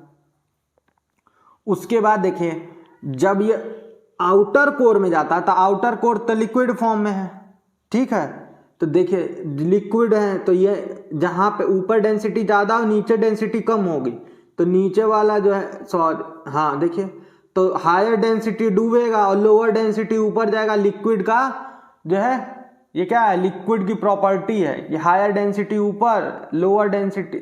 उसके बाद देखिए जब ये आउटर कोर में जाता है तो आउटर कोर तो लिक्विड फॉर्म में है। ठीक है, तो देखिए लिक्विड है, तो ये जहां पे ऊपर डेंसिटी ज्यादा और नीचे डेंसिटी कम होगी, तो नीचे वाला जो है हाँ देखिए, तो हायर डेंसिटी डूबेगा और लोअर डेंसिटी ऊपर जाएगा। लिक्विड का जो है ये क्या है? लिक्विड की प्रॉपर्टी है। ये हायर डेंसिटी ऊपर, लोअर डेंसिटी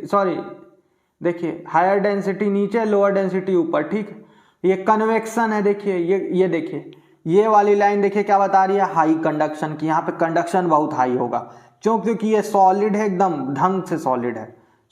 देखिए हायर डेंसिटी नीचे, लोअर डेंसिटी ऊपर। ठीक, ये कन्वेक्शन है। देखिए ये देखिए ये वाली लाइन देखिए क्या बता रही है? हाई कंडक्शन की। यहाँ पे कंडक्शन बहुत हाई होगा, क्योंकि ये सॉलिड है, एकदम ढंग से सॉलिड है,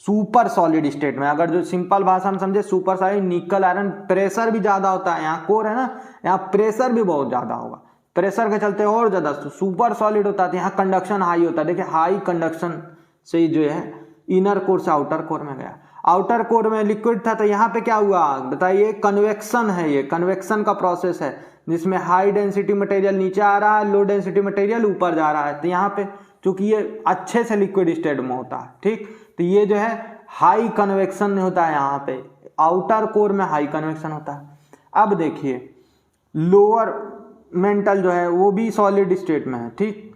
सुपर सॉलिड स्टेट में। अगर जो सिंपल भाषा में समझे, सुपर सॉलिड, निकल आयरन, प्रेशर भी ज्यादा होता है। यहाँ कोर है ना, यहाँ प्रेशर भी बहुत ज्यादा होगा, प्रेशर के चलते और ज्यादा सुपर सॉलिड होता है। यहाँ कंडक्शन हाई होता है। देखिए हाई कंडक्शन से जो है इनर कोर से आउटर कोर में गया। आउटर कोर में लिक्विड था, तो यहाँ पे क्या हुआ बताइए? कन्वेक्शन है। ये कन्वेक्शन का प्रोसेस है जिसमें हाई डेंसिटी मटेरियल नीचे आ रहा है, लो डेंसिटी मटेरियल ऊपर जा रहा है। तो यहाँ पे चूंकि ये अच्छे से लिक्विड स्टेट में होता है। ठीक, तो ये जो है हाई कन्वेक्शन होता है। यहाँ पे आउटर कोर में हाई कन्वेक्शन होता है। अब देखिए लोअर मेंटल जो है वो भी सॉलिड स्टेट में है। ठीक,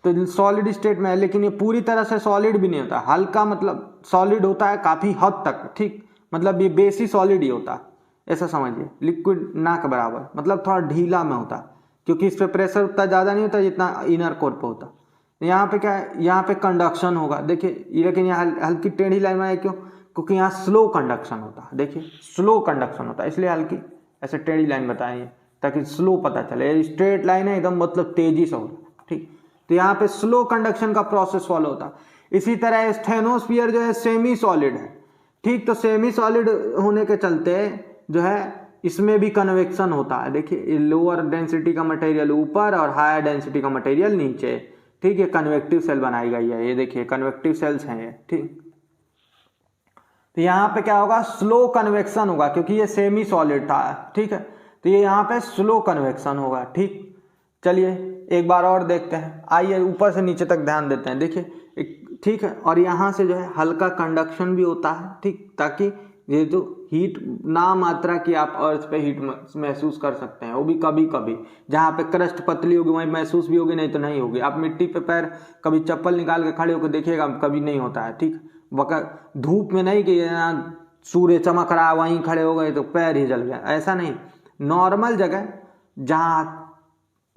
तो सॉलिड स्टेट में है, लेकिन ये पूरी तरह से सॉलिड भी नहीं होता, हल्का मतलब सॉलिड होता है काफी हद तक। ठीक, मतलब ये बेसी सॉलिड ही होता है, ऐसा समझिए, लिक्विड ना के बराबर, मतलब थोड़ा ढीला में होता है, क्योंकि इस पे प्रेशर उतना ज्यादा नहीं होता जितना इनर कोर पे होता। यहाँ पे क्या है? यहाँ पे कंडक्शन होगा। देखिए लेकिन यहाँ हल्की टेढ़ी लाइन में, क्यों? क्योंकि यहाँ स्लो कंडक्शन होता है। देखिए स्लो कंडक्शन होता है, इसलिए हल्की ऐसे टेढ़ी लाइन बताइए ताकि स्लो पता चले। स्ट्रेट लाइन है एकदम, मतलब तेजी से होता है। ठीक, तो यहाँ पे स्लो कंडक्शन का प्रोसेस फॉलो होता है। इसी तरह स्टेनोस्फीयर जो है सेमी सॉलिड है। ठीक, तो सेमी सॉलिड होने के चलते जो है इसमें भी कन्वेक्शन होता है। देखिए लोअर डेंसिटी का मटेरियल ऊपर और हायर डेंसिटी का मटेरियल नीचे। ठीक, ये कन्वेक्टिव सेल बनाई गई है। ये देखिए कन्वेक्टिव सेल्स हैं ये। ठीक, तो यहाँ पे क्या होगा? स्लो कन्वेक्शन होगा, क्योंकि ये सेमी सॉलिड था। ठीक है, तो ये यहाँ पे स्लो कन्वेक्शन होगा। ठीक, चलिए एक बार और देखते हैं, आइए ऊपर से नीचे तक ध्यान देते हैं। देखिए ठीक है, और यहाँ से जो है हल्का कंडक्शन भी होता है, ठीक, ताकि ये जो हीट ना मात्रा की आप अर्थ पे हीट महसूस कर सकते हैं, वो भी कभी कभी, जहाँ पे क्रस्ट पतली होगी वहीं महसूस भी होगी, नहीं तो नहीं होगी। आप मिट्टी पे पैर कभी चप्पल निकाल के खड़े होकर देखिएगा, कभी नहीं होता है, ठीक। धूप में नहीं कि यहाँ सूर्य चमक रहा वहीं खड़े हो गए तो पैर ही जल गया, ऐसा नहीं। नॉर्मल जगह जहाँ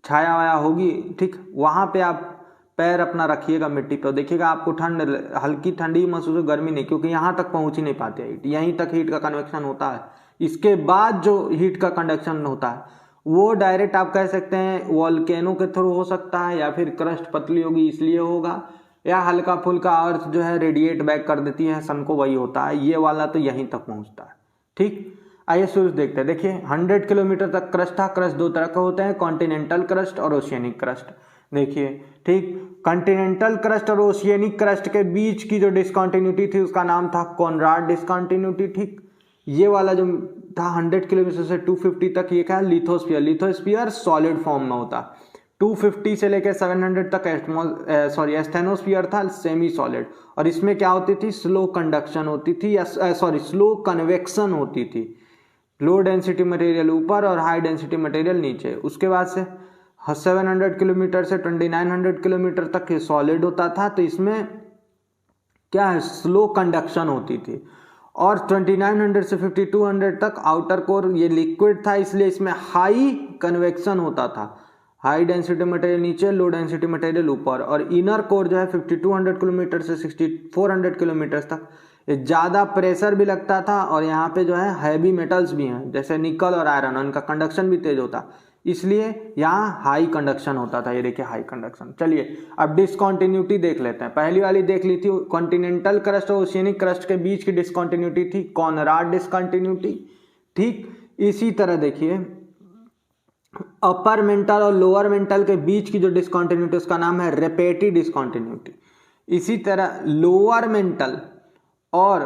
छाया वाया होगी, ठीक, वहाँ पे आप पैर अपना रखिएगा मिट्टी पे, देखिएगा आपको ठंड, हल्की ठंडी महसूस हो, गर्मी नहीं, क्योंकि यहाँ तक पहुँच ही नहीं पाती हीट, यहीं तक हीट का कन्वेक्शन होता है। इसके बाद जो हीट का कंडक्शन होता है वो डायरेक्ट आप कह सकते हैं वॉल्केनो के थ्रू हो सकता है, या फिर क्रस्ट पतली होगी इसलिए होगा, या हल्का फुल्का अर्थ जो है रेडिएट बैक कर देती है सन को, वही होता है। ये वाला तो यहीं तक पहुँचता है, ठीक। आइए शुरू देखते हैं। देखिए 100 किलोमीटर तक क्रस्ट था। क्रस्ट दो तरह के होते हैं, कॉन्टिनेंटल क्रस्ट और ओशियनिक क्रस्ट। देखिए ठीक, कॉन्टिनेंटल क्रस्ट और ओशियनिक क्रस्ट के बीच की जो डिस्कंटिन्यूटी थी उसका नाम था कॉनराड डिस्कंटिन्यूटी, ठीक। ये वाला जो था 100 किलोमीटर से 250 तक, ये क्या है, लिथोस्फीयर। लिथोस्फीयर सॉलिड फॉर्म में होता। 250 से लेकर 700 तक एस्थेनोस्फीयर था, सेमी सॉलिड। और इसमें क्या होती थी, स्लो कंडक्शन होती थी, या स्लो कन्वेक्शन होती थी। लो डेंसिटी मटेरियल ऊपर और हाई डेंसिटी मटेरियल नीचे। उसके बाद से 700 किलोमीटर से 2900 किलोमीटर तक ये सॉलिड होता था, तो इसमें क्या है, स्लो कंडक्शन होती थी। और 2900 से 5200 तक आउटर कोर ये लिक्विड था, इसलिए इसमें हाई कन्वेक्शन होता था। हाई डेंसिटी मटेरियल नीचे, लो डेंसिटी मटेरियल ऊपर। और इनर कोर जो है 5200 किलोमीटर से 6400 किलोमीटर तक ये ज़्यादा प्रेशर भी लगता था, और यहाँ पे जो है हैवी मेटल्स भी हैं जैसे निकल और आयरन, उनका कंडक्शन भी तेज होता, इसलिए यहाँ हाई कंडक्शन होता था। ये देखिए हाई कंडक्शन। चलिए अब डिस्कंटिन्यूटी देख लेते हैं। पहली वाली देख ली थी, कॉन्टिनेंटल क्रस्ट और ओशियनिक क्रस्ट के बीच की डिस्कंटिन्यूटी थी कॉनराड डिस्कंटिन्यूटी, ठीक। इसी तरह देखिए अपर मेंटल और लोअर मेंटल के बीच की जो डिस्कंटिन्यूटी उसका नाम है रेपेटी डिस्कंटिन्यूटी। इसी तरह लोअर मेंटल और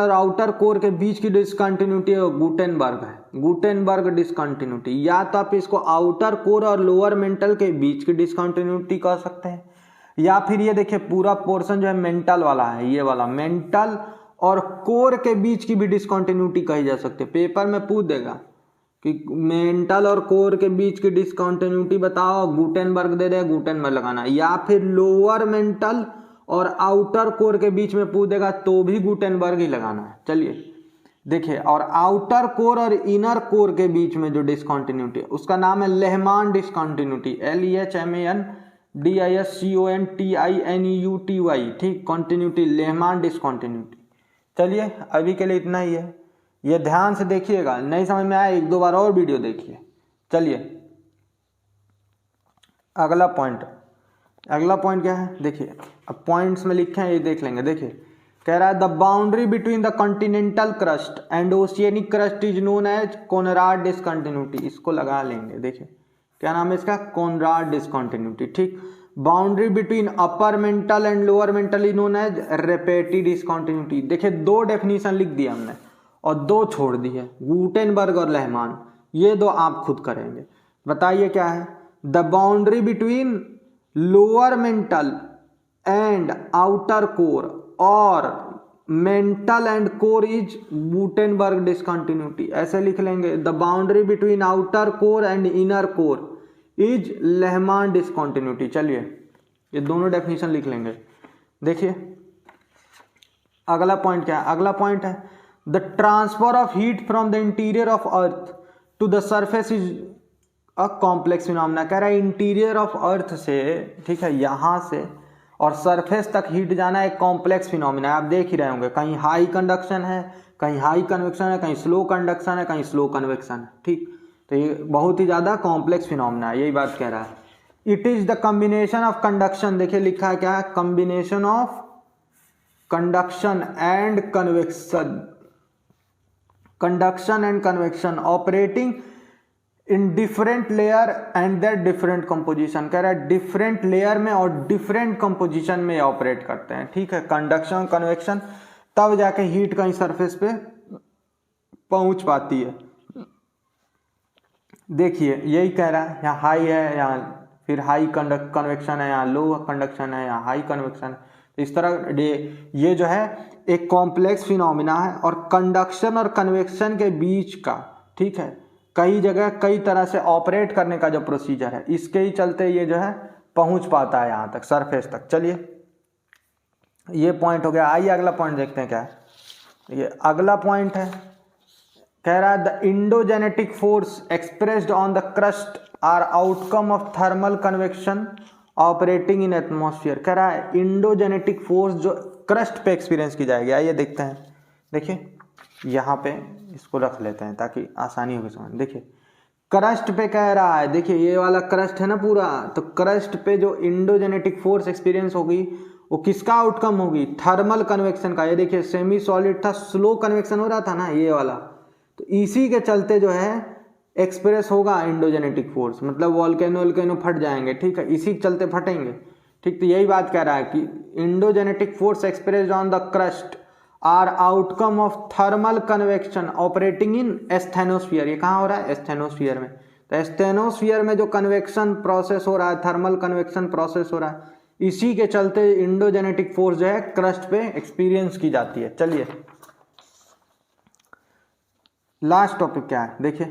आउटर कोर के बीच की डिस्कंटिन्यूटी गुटेनबर्ग है, गुटेनबर्ग डिस्कंटिन्यूटी। या तो आप इसको आउटर कोर और लोअर मेंटल के बीच की डिस्कंटिन्यूटी कह सकते हैं, या फिर ये देखिए पूरा पोर्शन जो है मेंटल वाला है, ये वाला मेंटल और कोर के बीच की भी डिस्कंटिन्यूटी कही जा सकती है। पेपर में पूछ देगा कि मेंटल और कोर के बीच की डिस्कंटिन्यूटी बताओ, गुटेनबर्ग दे दे, गुटेनबर्ग लगाना। या फिर लोअर मेंटल और आउटर कोर के बीच में पूछ देगा तो भी गुटेनबर्ग ही लगाना है। चलिए देखिए, और आउटर कोर और इनर कोर के बीच में जो डिस्कंटिन्यूटी है उसका नाम है लेहमान डिस्कंटिन्यूटी, LEHMANDISCONTINEUTY, ठीक, कंटिन्यूटी, लेहमान डिस्कंटिन्यूटी। चलिए अभी के लिए इतना ही है, ये ध्यान से देखिएगा, नहीं समझ में आया एक दो बार और वीडियो देखिए। चलिए अगला पॉइंट क्या है, देखिए अब पॉइंट्स में लिखे हैं, ये देख लेंगे। देखिए कह रहा है the boundary between the continental crust and oceanic crust is known as Conrad discontinuity. इसको लगा लेंगे। देखिए क्या नाम है इसका, कॉनराड डिस्कंटिन्यूटी, ठीक। Boundary between upper mantle and lower mantle is known as Repetti discontinuity. देखिए दो डेफिनेशन लिख दिया हमने और दो छोड़ दी है, गुटेनबर्ग और लेहमान। ये दो आप खुद करेंगे। बताइए क्या है, the boundary between lower mantle and outer core और mantle and core is Gutenberg discontinuity. ऐसे लिख लेंगे, the boundary between outer core and inner core is Lehmann discontinuity. चलिए ये दोनों डेफिनेशन लिख लेंगे। देखिए अगला पॉइंट क्या है, अगला पॉइंट है the transfer of heat from the interior of earth to the surface is a complex phenomena. कह रहा है इंटीरियर ऑफ अर्थ से, ठीक है, यहाँ से और सरफेस तक हीट जाना एक कॉम्प्लेक्स फिनोमेना है। आप देख ही रहे होंगे, कहीं हाई कंडक्शन है, कहीं हाई कन्वेक्शन है, कहीं स्लो कंडक्शन है, कहीं स्लो कन्वेक्शन है, ठीक। तो ये बहुत ही ज़्यादा कॉम्प्लेक्स फिनोमेना है, यही बात कह रहा है। It is the combination of conduction, देखिए लिखा है क्या है, combination of conduction and convection operating in different layer and their different composition. कह रहा है डिफरेंट लेयर में और डिफरेंट कंपोजिशन में ऑपरेट करते हैं, ठीक है, कंडक्शन कन्वेक्शन, तब जाके हीट कहीं सरफेस पे पहुंच पाती है। देखिए यही कह रहा है, यहाँ हाई है, यहाँ फिर हाई कन्वेक्शन है, यहाँ लो कंडक्शन है, यहाँ हाई कन्वेक्शन है। तो इस तरह ये जो है एक कॉम्प्लेक्स फिनोमिना है और कंडक्शन और कन्वेक्शन के बीच का, ठीक है, कई जगह कई तरह से ऑपरेट करने का जो प्रोसीजर है, इसके ही चलते ये जो है पहुंच पाता है यहाँ तक, सरफेस तक। चलिए ये पॉइंट हो गया। आइए अगला पॉइंट देखते हैं क्या है। ये अगला पॉइंट है, कह रहा है the endogenetic force expressed on the crust are outcome of thermal convection operating in atmosphere. कह रहा है इंडोजेनेटिक फोर्स जो क्रस्ट पे एक्सपीरियंस की जाएगी। आइए देखते हैं। देखिए यहाँ पे इसको रख लेते हैं ताकि आसानी होगी समझ। देखिए क्रस्ट पे कह रहा है, देखिए ये वाला क्रस्ट है ना पूरा, तो क्रस्ट पे जो इंडोजेनेटिक फोर्स एक्सपीरियंस होगी वो किसका आउटकम होगी? थर्मल कन्वेक्शन का। ये देखिए सेमी सॉलिड था, स्लो कन्वेक्शन हो रहा था ना ये वाला, तो इसी के चलते जो है एक्सप्रेस होगा इंडोजेनेटिक फोर्स, मतलब वोल्केनो फट जाएंगे, ठीक है, इसी के चलते फटेंगे, ठीक। तो यही बात कह रहा है कि endogenetic force expressed on the crust are outcome of thermal convection operating in asthenosphere. ये कहाँ हो रहा है? एस्थेनोस्फीयर में। तो एस्थेनोस्फीयर में जो कन्वेक्शन प्रोसेस हो रहा है, थर्मल कन्वेक्शन प्रोसेस हो रहा है, इसी के चलते इंडोजेनेटिक फोर्स जो है क्रस्ट पे एक्सपीरियंस की जाती है। चलिए लास्ट टॉपिक क्या है देखिए,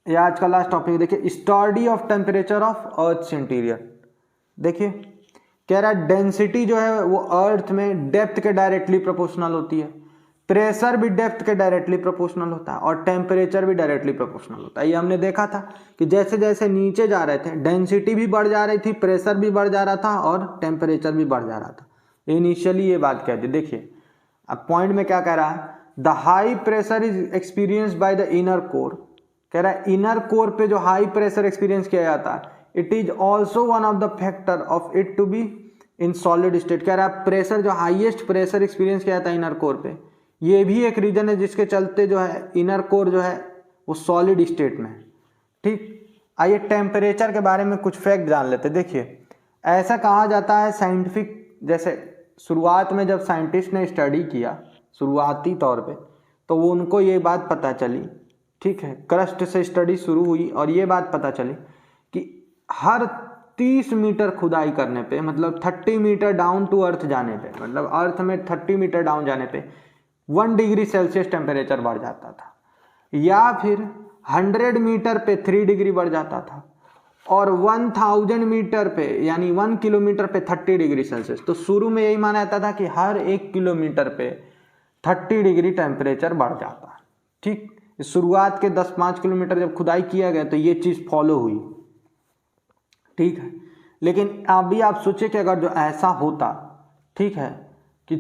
ये आज का लास्ट टॉपिक देखिए, study of temperature of earth interior. देखिए कह रहा है डेंसिटी जो है वो अर्थ में डेप्थ के डायरेक्टली प्रोपोर्शनल होती है, प्रेशर भी डेप्थ के डायरेक्टली प्रोपोर्शनल होता है और टेम्परेचर भी डायरेक्टली प्रोपोर्शनल होता है। ये हमने देखा था कि जैसे जैसे नीचे जा रहे थे डेंसिटी भी बढ़ जा रही थी, प्रेशर भी बढ़ जा रहा था और टेम्परेचर भी बढ़ जा रहा था। इनिशियली ये बात कहती। देखिए अब पॉइंट में क्या कह रहा है, the high pressure is experienced by the inner core. कह रहा है इनर कोर पे जो हाई प्रेशर एक्सपीरियंस किया जाता है, it is also one of the factor of it to be in solid state. कह रहा है प्रेशर जो हाईएस्ट प्रेशर एक्सपीरियंस किया जाता है इनर कोर पे, ये भी एक रीजन है जिसके चलते जो है इनर कोर जो है वो सॉलिड स्टेट में है, ठीक। आइए टेम्परेचर के बारे में कुछ फैक्ट जान लेते। देखिए ऐसा कहा जाता है साइंटिफिक, जैसे शुरुआत में जब साइंटिस्ट ने स्टडी किया शुरुआती तौर पे, तो वो उनको ये बात पता चली, ठीक है, क्रस्ट से स्टडी शुरू हुई और ये बात पता चली कि हर 30 मीटर खुदाई करने पे, मतलब 30 मीटर डाउन टू अर्थ जाने पे, मतलब अर्थ में 30 मीटर डाउन जाने पे 1 डिग्री सेल्सियस टेम्परेचर बढ़ जाता था, या फिर 100 मीटर पे 3 डिग्री बढ़ जाता था, और 1000 मीटर पे यानी 1 किलोमीटर पे 30 डिग्री सेल्सियस। तो शुरू में यही माना जाता था कि हर 1 किलोमीटर पे 30 डिग्री टेम्परेचर बढ़ जाता है, ठीक। शुरुआत के 10-5 किलोमीटर जब खुदाई किया गया तो ये चीज़ फॉलो हुई, ठीक है। लेकिन अभी आप सोचिए कि अगर जो ऐसा होता, ठीक है, कि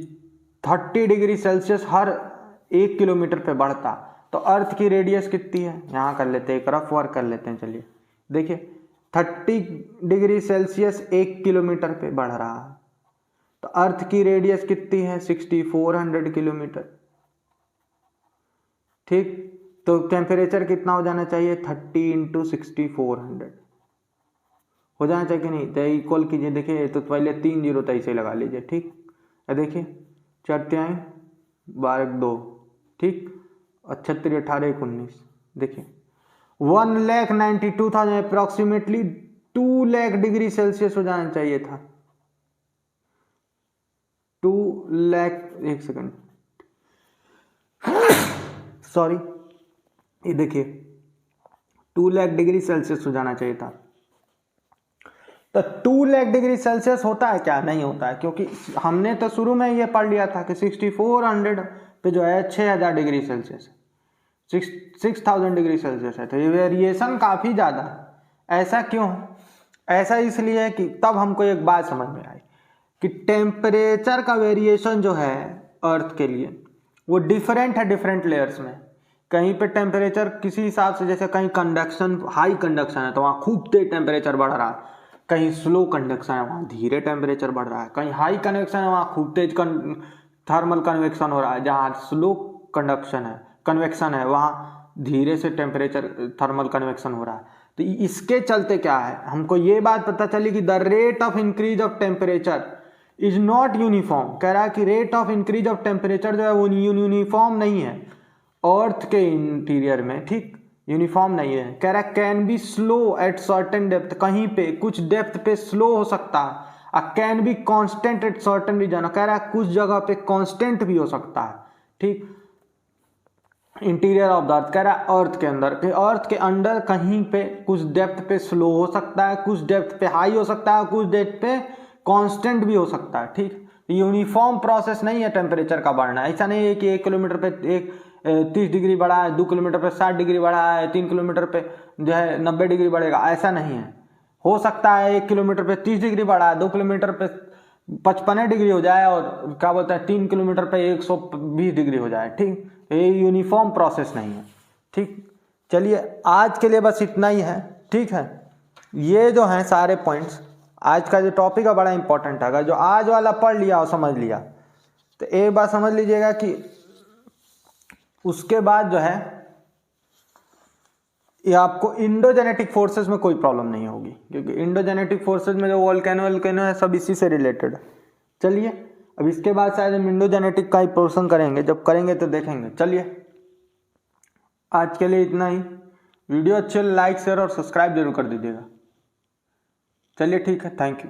30 डिग्री सेल्सियस हर 1 किलोमीटर पे बढ़ता, तो अर्थ की रेडियस कितनी है? यहाँ कर लेते हैं, एक रफ वर्क कर लेते हैं। चलिए देखिए 30 डिग्री सेल्सियस 1 किलोमीटर पे बढ़ रहा है, तो अर्थ की रेडियस कितनी है? 6400 किलोमीटर, ठीक। तो टेम्परेचर कितना हो जाना चाहिए? 30 × 6400 हो जाना चाहिए कि नहीं? तो इक्वल कीजिए। देखिए तो पहले 3 0 तो ऐसे लगा लीजिए, ठीक। देखिए 4 3 12 2, ठीक, और 36 18 19। देखिए 1,92,000 अप्रॉक्सीमेटली 2 लाख डिग्री सेल्सियस हो जाना चाहिए था। 2 लाख, एक सेकंड, सॉरी, ये देखिए 2 लाख डिग्री सेल्सियस हो जाना चाहिए था। तो 2 लाख डिग्री सेल्सियस होता है क्या? नहीं होता है, क्योंकि हमने तो शुरू में ये पढ़ लिया था कि 6400 पे जो है 6000 डिग्री सेल्सियस, 6000 डिग्री सेल्सियस है। तो ये वेरिएशन काफ़ी ज़्यादा है। ऐसा क्यों? ऐसा इसलिए है कि तब हमको एक बात समझ में आई कि टेम्परेचर का वेरिएशन जो है अर्थ के लिए वो डिफरेंट है डिफरेंट लेयर्स में। कहीं पे टेम्परेचर किसी हिसाब से, जैसे कहीं कंडक्शन हाई कंडक्शन है तो वहाँ खूब तेज टेम्परेचर बढ़ रहा है, कहीं स्लो कंडक्शन है वहाँ धीरे टेम्परेचर बढ़ रहा है, कहीं हाई कन्वेक्शन है वहाँ खूब तेज थर्मल कन्वेक्शन हो रहा है, जहाँ स्लो कन्वेक्शन है वहाँ धीरे से टेम्परेचर थर्मल कन्वेक्शन हो रहा है। तो इसके चलते क्या है, हमको ये बात पता चली कि the rate of increase of temperature is not uniform. कह रहा है कि rate of increase of temperature जो है वो यूनिफॉर्म नहीं है अर्थ के इंटीरियर में, ठीक। यूनिफॉर्म नहीं है। कह रहा है can be slow at certain depth, कहीं पे कुछ डेप्थ पे स्लो हो सकता है। Can be constant at certain region, कह रहा है कुछ जगह पे कांस्टेंट भी हो सकता है। ठीक, इंटीरियर ऑफ द अर्थ, कह रहा है अर्थ के अंदर, अर्थ के अंदर कहीं पे कुछ डेप्थ पे स्लो हो सकता है, कुछ डेप्थ पे हाई हो सकता है, कुछ डेप्थ पे कांस्टेंट भी हो सकता है। ठीक, यूनिफॉर्म प्रोसेस नहीं है टेम्परेचर का बढ़ना। ऐसा नहीं है कि 1 किलोमीटर पे 30 डिग्री बढ़ा है, 2 किलोमीटर पे 60 डिग्री बढ़ा है, 3 किलोमीटर पे जो है 90 डिग्री बढ़ेगा, ऐसा नहीं है। हो सकता है 1 किलोमीटर पे 30 डिग्री बढ़ा है, 2 किलोमीटर पे 55 डिग्री हो जाए, और क्या बोलते हैं 3 किलोमीटर पे 120 डिग्री हो जाए। ठीक, ये यूनिफॉर्म प्रोसेस नहीं है। ठीक, चलिए आज के लिए बस इतना ही है। ठीक है, ये जो हैं सारे पॉइंट्स, आज का जो टॉपिक है बड़ा इंपॉर्टेंट है। अगर जो आज वाला पढ़ लिया और समझ लिया तो एक बात समझ लीजिएगा कि उसके बाद जो है ये आपको इंडोजेनेटिक फोर्सेस में कोई प्रॉब्लम नहीं होगी, क्योंकि इंडोजेनेटिक फोर्सेस में जो वोल्केनो है सब इसी से रिलेटेड है। चलिए अब इसके बाद शायद हम इंडोजेनेटिक का ही पोर्शन करेंगे, जब करेंगे तो देखेंगे। चलिए आज के लिए इतना ही। वीडियो अच्छे लाइक शेयर और सब्सक्राइब जरूर कर दीजिएगा। चलिए ठीक है, थैंक यू।